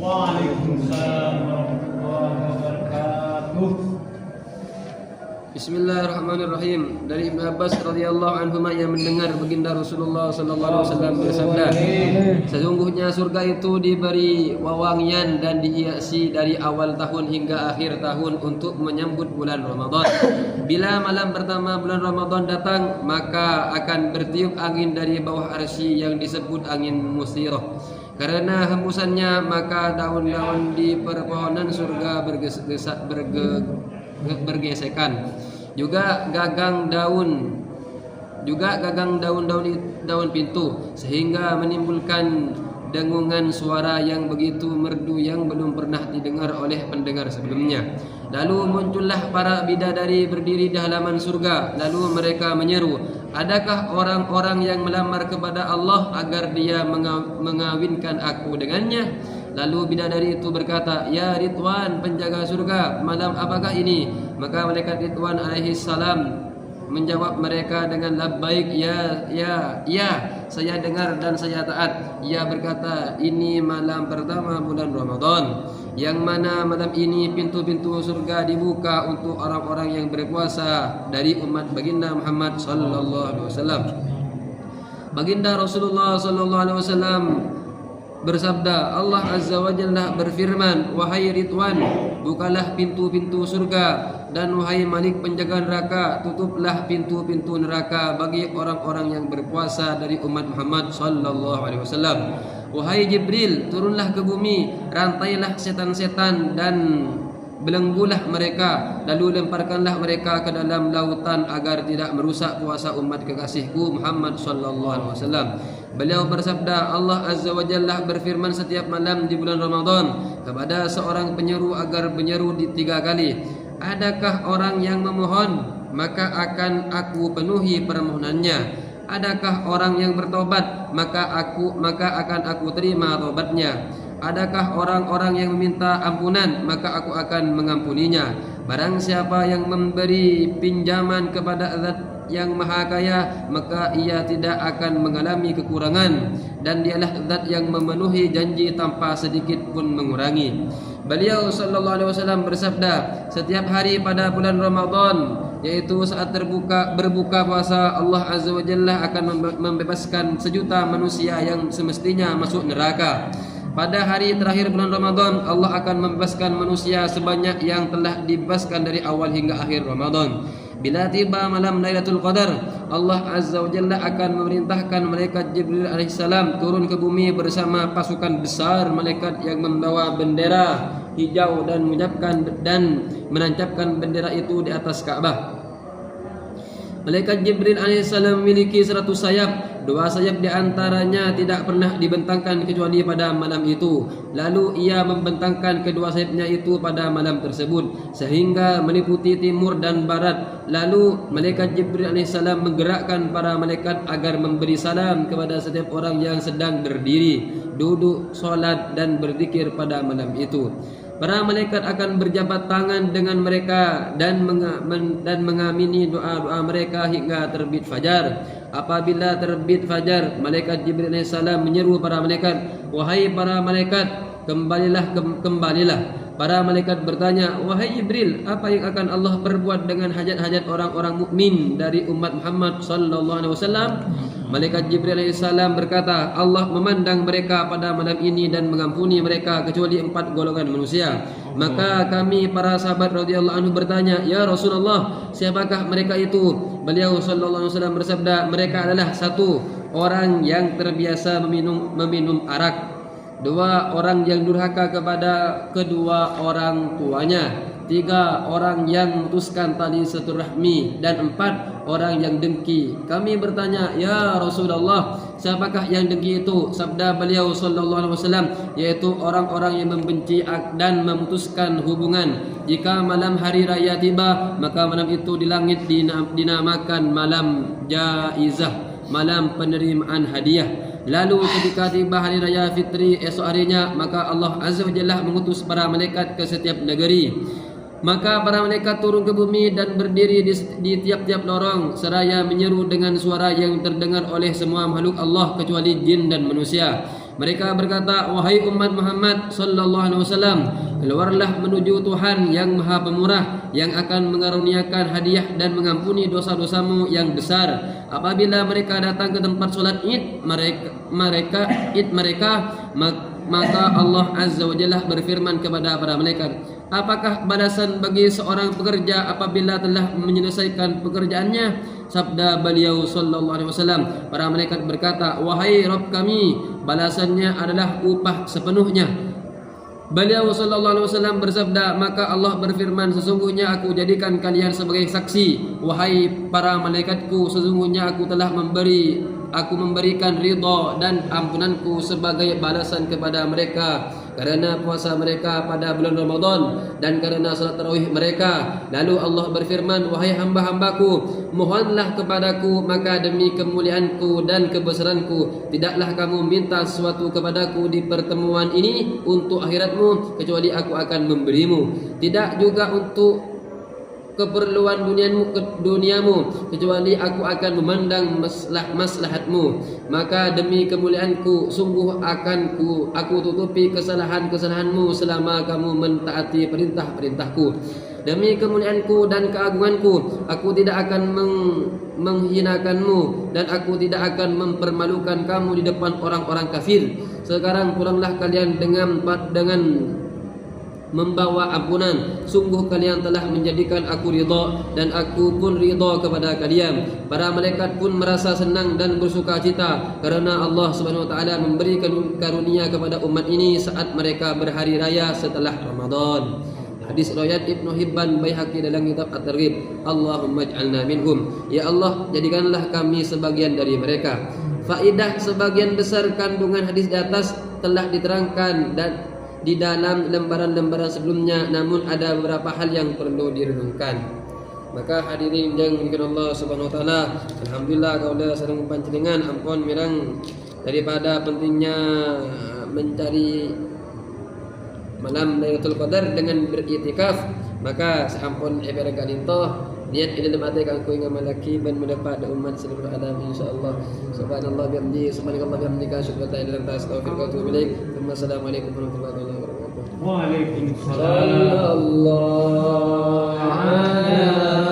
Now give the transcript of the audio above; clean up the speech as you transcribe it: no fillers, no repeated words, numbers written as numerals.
Waalaikumsalam warahmatullahi wabarakatuh. Bismillahirrahmanirrahim. Dari Ibnu Abbas radhiyallahu anhuma yang mendengar baginda Rasulullah sallallahu alaihi wasallam bersabda, sesungguhnya surga itu diberi wewangian dan dihiasi dari awal tahun hingga akhir tahun untuk menyambut bulan Ramadan. Bila malam pertama bulan Ramadan datang, maka akan bertiup angin dari bawah arsy yang disebut angin musirah. Karena hembusannya, maka daun-daun di perpohonan surga bergesekan. Juga gagang daun pintu, sehingga menimbulkan dengungan suara yang begitu merdu yang belum pernah didengar oleh pendengar sebelumnya. Lalu muncullah para bidadari berdiri di halaman surga. Lalu mereka menyeru, adakah orang-orang yang melamar kepada Allah agar dia mengawinkan aku dengannya? Lalu bidadari itu berkata, ya Ridwan, penjaga surga, malam apakah ini? Maka malaikat Ridwan alaihi salam menjawab mereka dengan labbaik, ya, saya dengar dan saya taat. Ia berkata, ini malam pertama bulan Ramadan, yang mana malam ini pintu-pintu surga dibuka untuk orang-orang yang berpuasa dari umat baginda Muhammad sallallahu alaihi wasallam. Baginda Rasulullah sallallahu alaihi wasallam bersabda, Allah Azza wa Jalla berfirman, wahai Ridwan, bukalah pintu-pintu surga, dan wahai Malik penjaga neraka, tutuplah pintu-pintu neraka bagi orang-orang yang berpuasa dari umat Muhammad sallallahu alaihi wasallam. Wahai Jibril, turunlah ke bumi, rantailah setan-setan dan belenggulah mereka, lalu lemparkanlah mereka ke dalam lautan agar tidak merusak puasa umat kekasihku Muhammad sallallahu alaihi wasallam. Beliau bersabda, Allah Azza wa Jalla berfirman setiap malam di bulan Ramadan kepada seorang penyeru agar menyeru di 3 kali. Adakah orang yang memohon, maka akan aku penuhi permohonannya. Adakah orang yang bertobat, maka akan aku terima tobatnya. Adakah orang-orang yang meminta ampunan, maka aku akan mengampuninya. Barang siapa yang memberi pinjaman kepada Zat yang Maha Kaya, maka ia tidak akan mengalami kekurangan, dan dialah Zat yang memenuhi janji tanpa sedikit pun mengurangi. Beliau sallallahu alaihi wasallam bersabda, setiap hari pada bulan Ramadan, yaitu saat berbuka puasa, Allah Azza wa Jalla akan membebaskan sejuta manusia yang semestinya masuk neraka. Pada hari terakhir bulan Ramadan, Allah akan membebaskan manusia sebanyak yang telah dibebaskan dari awal hingga akhir Ramadan. Bila tiba malam Lailatul Qadar, Allah Azza wa Jalla akan memerintahkan malaikat Jibril alaihissalam turun ke bumi bersama pasukan besar malaikat yang membawa bendera hijau dan menancapkan bendera itu di atas Ka'bah. Malaikat Jibril alaihissalam memiliki 100 sayap. 2 sayap di antaranya tidak pernah dibentangkan kecuali pada malam itu. Lalu ia membentangkan kedua sayapnya itu pada malam tersebut sehingga meliputi timur dan barat. Lalu malaikat Jibril alaihissalam menggerakkan para malaikat agar memberi salam kepada setiap orang yang sedang berdiri, duduk, solat dan berzikir pada malam itu. Para malaikat akan berjabat tangan dengan mereka dan mengamini doa-doa mereka hingga terbit fajar. Apabila terbit fajar, malaikat Jibril alaihissalam menyeru para malaikat, wahai para malaikat, kembalilah. Para malaikat bertanya, wahai Jibril, apa yang akan Allah perbuat dengan hajat-hajat orang-orang mukmin dari umat Muhammad sallallahu alaihi wasallam? Malaikat Jibril alaihissalam berkata, Allah memandang mereka pada malam ini dan mengampuni mereka kecuali 4 golongan manusia. Maka kami para sahabat radhiyallahu anhu bertanya, ya Rasulullah, siapakah mereka itu? Beliau sallallahu alaihi wasallam bersabda, mereka adalah 1 orang yang terbiasa meminum arak, 2 orang yang durhaka kepada kedua orang tuanya, 3 orang yang memutuskan tali silaturahmi, dan 4 orang yang dengki. Kami bertanya, ya Rasulullah, siapakah yang dengki itu? Sabda beliau sallallahu alaihi wasallam, yaitu orang-orang yang membenci dan memutuskan hubungan. Jika malam hari raya tiba, maka malam itu di langit dinamakan malam jaizah, malam penerimaan hadiah. Lalu ketika tiba hari raya fitri esok harinya, maka Allah Azza wa Jalla mengutus para malaikat ke setiap negeri. Maka para malaikat turun ke bumi dan berdiri di tiap-tiap lorong seraya menyeru dengan suara yang terdengar oleh semua makhluk Allah kecuali jin dan manusia. Mereka berkata, wahai umat Muhammad sallallahu alaihi wasallam, keluarlah menuju Tuhan yang Maha Pemurah, yang akan mengaruniakan hadiah dan mengampuni dosa-dosamu yang besar. Apabila mereka datang ke tempat solat Id mereka, maka Allah Azza wa Jalla berfirman kepada para malaikat, apakah balasan bagi seorang pekerja apabila telah menyelesaikan pekerjaannya? Sabda beliau sallallahu alaihi wasallam, para malaikat berkata, wahai Rabb kami, balasannya adalah upah sepenuhnya. Beliau sallallahu alaihi wasallam bersabda, maka Allah berfirman, sesungguhnya aku jadikan kalian sebagai saksi, wahai para malaikatku, sesungguhnya aku telah memberikan ridha dan ampunanku sebagai balasan kepada mereka karena puasa mereka pada bulan Ramadan dan karena salat tarawih mereka. Lalu Allah berfirman, wahai hamba-hambaku, mohonlah kepadaku, maka demi kemuliaanku dan kebesaranku tidaklah kamu minta sesuatu kepadaku di pertemuan ini untuk akhiratmu, kecuali aku akan memberimu. Tidak juga untuk keperluan duniamu, kecuali aku akan memandang maslahatmu. Maka demi kemuliaanku, sungguh akan aku tutupi kesalahanmu selama kamu mentaati perintah-perintahku. Demi kemuliaanku dan keagunganku, aku tidak akan menghinakanmu dan aku tidak akan mempermalukan kamu di depan orang-orang kafir. Sekarang pulanglah kalian dengan membawa ampunan. Sungguh kalian telah menjadikan aku ridha dan aku pun ridha kepada kalian. Para malaikat pun merasa senang dan bersuka cita karena Allah Subhanahu wa taala memberikan karunia kepada umat ini saat mereka berhari raya setelah Ramadan. Hadis riwayat Ibnu Hibban, Baihaqi dalam kitab At-Targhib. Allahumma ij'alna minhum. Ya Allah, jadikanlah kami sebagian dari mereka. Faedah sebagian besar kandungan hadis di atas telah diterangkan dan di dalam lembaran-lembaran sebelumnya, namun ada beberapa hal yang perlu direnungkan. Maka hadirin yang dimuliakan Allah Subhanahu wa taala, alhamdulillah kaula sareng panjenengan ampun mirang daripada pentingnya mencari malam Lailatul Qadar dengan beriktikaf. Maka sampun ibarat kadinto niat ini dalam hati kanggo ngamalaki ben mendapat umat seluruh alam insyaallah. Subhanallah bihamdihi, subhanallah bihamdika, asyhadu an la ilaha illa anta, astaghfiruka wa atubu ilaik. Wassalamualaikum warahmatullahi wabarakatuh. Waalaikumsalam. Sallallahu alaihi